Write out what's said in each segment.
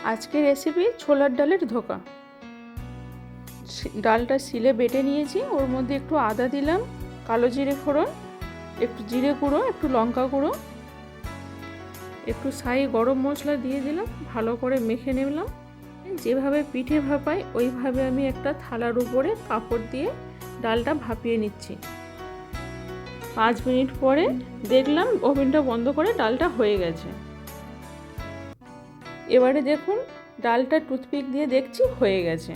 আজকের রেসিপি ছোলার ডালের ধোকা। ডালটা শিলে বেটে নিয়েছি, ওর মধ্যে একটু আদা দিলাম, কালো জিরে ফোড়ন, একটু জিরে গুঁড়ো, একটু লঙ্কা গুঁড়ো, একটু ছাই গরম মশলা দিয়ে দিলাম, ভালো করে মেখে নিলাম। যেভাবে পিঠে ভাপাই ওইভাবে আমি একটা থালার উপরে কাপড় দিয়ে ডালটা ভাপিয়ে নিচ্ছি। 5 মিনিট পরে দেখলাম ওভেনটা বন্ধ করে ডালটা হয়ে গেছে। এবারে দেখুন ডালটা টুথপিক দিয়ে দেখছি হয়ে গেছে।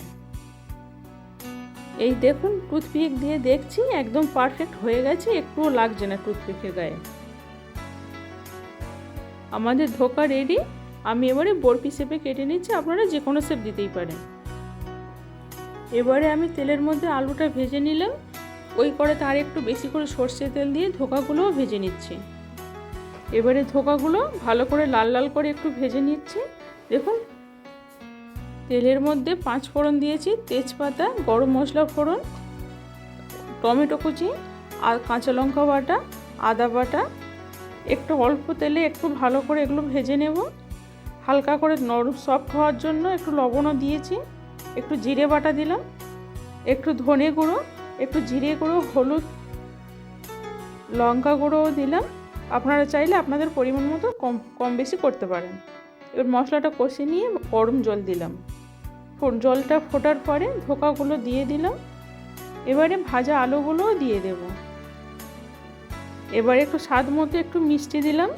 এই দেখুন টুথপিক দিয়ে দেখছি একদম পারফেক্ট হয়ে গেছে, একটুও লাগছে না টুথপিকের গায়ে। আমাদের ধোকা রেডি। আমি এবারে বরফি শেপে কেটে নিচ্ছি, আপনারা যে কোনো শেপ দিতেই পারেন। এবারে আমি তেলের মধ্যে আলুটা ভেজে নিলাম, ওই করে তার একটু বেশি করে সর্ষে তেল দিয়ে ধোকাগুলোও ভেজে নিচ্ছি। এবারে ধোকাগুলো ভালো করে লাল লাল করে একটু ভেজে নিচ্ছি। দেখুন তেলের মধ্যে 5 ফোড়ন দিয়েছি, তেজপাতা, গরম মশলা ফোড়ন, টমেটো কুচি আর কাঁচা লঙ্কা বাটা, আদা বাটা, একটু অল্প তেলে একটু ভালো করে এগুলো ভেজে নেব। হালকা করে নরম সফট হওয়ার জন্য একটু লবণও দিয়েছি, একটু জিরে বাটা দিলাম, একটু ধনে গুঁড়ো, একটু জিরে গুঁড়ো, হলুদ, লঙ্কা গুঁড়োও দিলাম। আপনারা চাইলে আপনাদের পরিমাণ মতো কম বেশি করতে পারেন। এবার মশলাটা কষে নিয়ে গরম জল দিলাম। জলটা ফোটার পরে ধোকাগুলো দিয়ে দিলাম। এবারে ভাজা আলুগুলোও দিয়ে দেব। এবার একটু স্বাদ মতো একটু মিষ্টি দিলাম,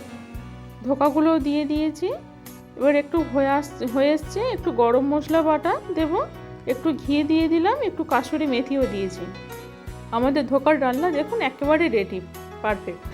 ধোকাগুলোও দিয়ে দিয়েছি। এবার একটু হয়ে আসছে, একটু গরম মশলা বাটা দেব, একটু ঘি দিয়ে দিলাম, একটু কাসুরি মেথিও দিয়েছি। আমাদের ধোকার রান্না দেখুন একেবারে রেডি, পারফেক্ট।